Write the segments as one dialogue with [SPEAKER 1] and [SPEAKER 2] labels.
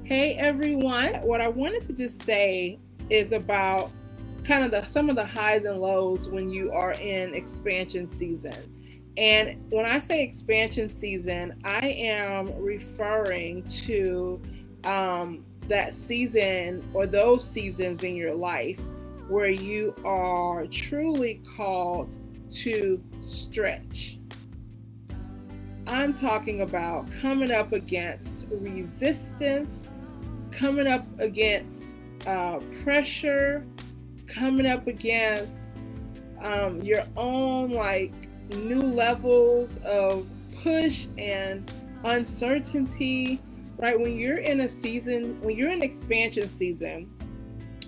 [SPEAKER 1] Hey everyone, what I wanted to just say is about kind of some of the highs and lows when you are in expansion season. And when I say expansion season, I am referring to that season or those seasons in your life where you are truly called to stretch. I'm talking about coming up against resistance, coming up against pressure, coming up against your own new levels of push and uncertainty, right? When you're in a season, when you're in expansion season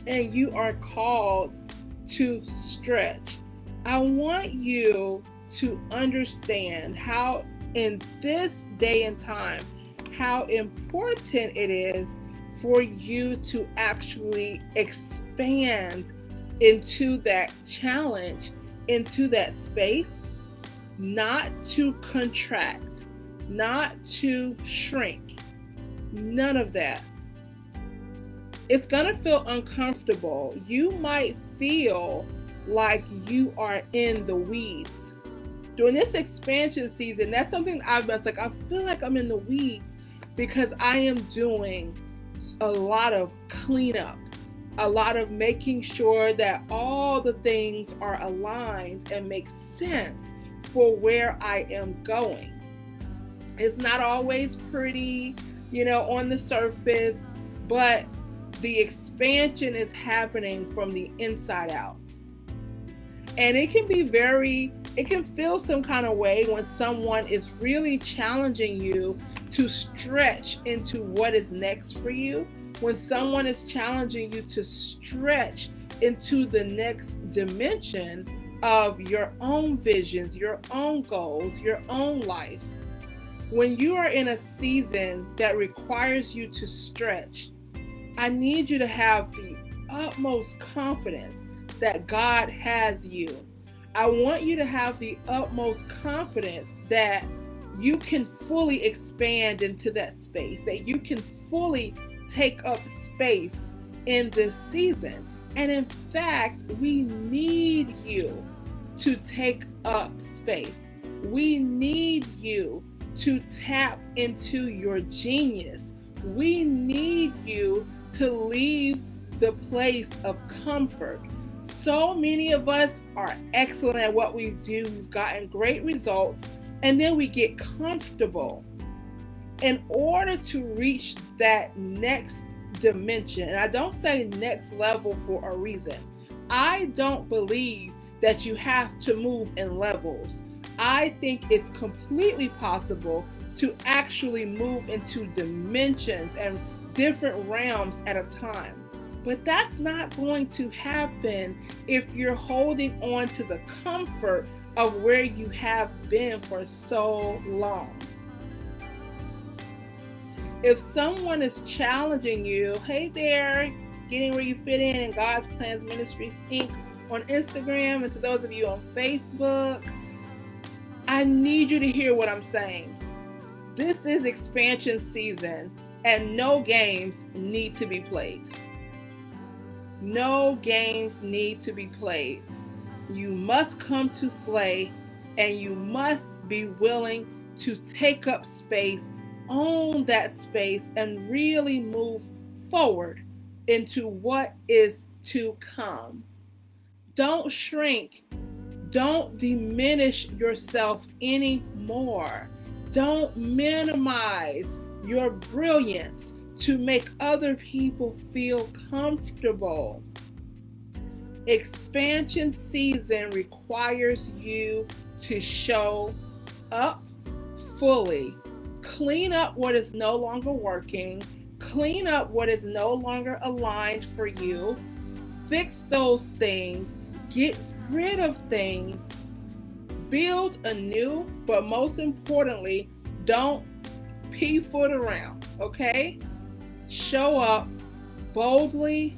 [SPEAKER 1] and you are called to stretch, I want you to understand how in this day and time, how important it is for you to actually expand into that challenge, into that space, not to contract, not to shrink, none of that. It's going to feel uncomfortable. You might feel like you are in the weeds. During this expansion season, that's something I've been like, I feel like I'm in the weeds because I am doing a lot of cleanup, a lot of making sure that all the things are aligned and make sense for where I am going. It's not always pretty, on the surface, but the expansion is happening from the inside out. And it can feel some kind of way when someone is really challenging you to stretch into what is next for you, when someone is challenging you to stretch into the next dimension of your own visions, your own goals, your own life. When you are in a season that requires you to stretch, I need you to have the utmost confidence that God has you. I want you to have the utmost confidence that you can fully expand into that space, that you can fully take up space in this season. And in fact, we need you to take up space. We need you to tap into your genius. We need you to leave the place of comfort. So many of us are excellent at what we do. We've gotten great results, and then we get comfortable. In order to reach that next dimension, and I don't say next level for a reason. I don't believe that you have to move in levels. I think it's completely possible to actually move into dimensions and different realms at a time. But that's not going to happen if you're holding on to the comfort of where you have been for so long. If someone is challenging you, hey there, getting where you fit in God's Plans Ministries Inc. on Instagram, and to those of you on Facebook, I need you to hear what I'm saying. This is expansion season, and no games need to be played. No games need to be played. You must come to slay, and you must be willing to take up space, own that space, and really move forward into what is to come. Don't shrink. Don't diminish yourself anymore. Don't minimize your brilliance to make other people feel comfortable. Expansion season requires you to show up fully. Clean up what is no longer working. Clean up what is no longer aligned for you. Fix those things. Get rid of things. Build anew, but most importantly, don't pee-foot around, okay? Show up boldly,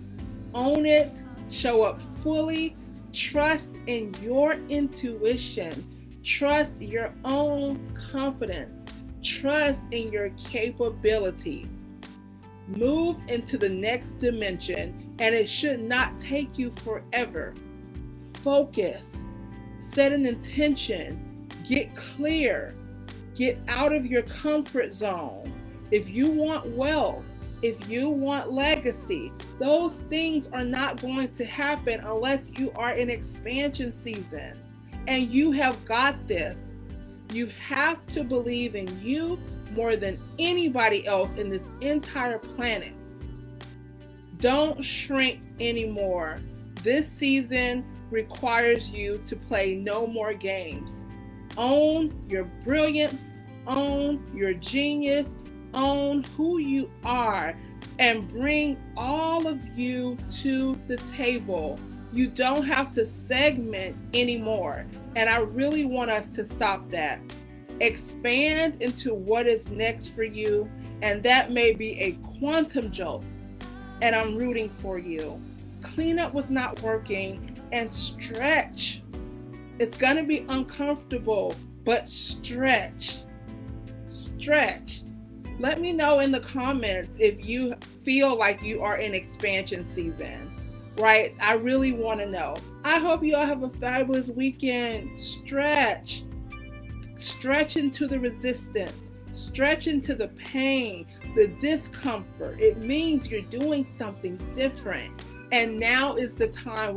[SPEAKER 1] own it, show up fully, trust in your intuition, trust your own confidence, trust in your capabilities. Move into the next dimension, and it should not take you forever. Focus, set an intention, get clear, get out of your comfort zone. If you want wealth, if you want legacy, those things are not going to happen unless you are in expansion season. And you have got this. You have to believe in you more than anybody else in this entire planet. Don't shrink anymore. This season requires you to play no more games. Own your brilliance, own your genius, own who you are, and bring all of you to the table. You don't have to segment anymore. And I really want us to stop that. Expand into what is next for you, and that may be a quantum jolt. And I'm rooting for you. Clean up what's not working and stretch. It's going to be uncomfortable, but stretch. Stretch. Let me know in the comments if you feel like you are in expansion season, right? I really want to know. I hope you all have a fabulous weekend. Stretch. Stretch into the resistance. Stretch into the pain, the discomfort. It means you're doing something different. And now is the time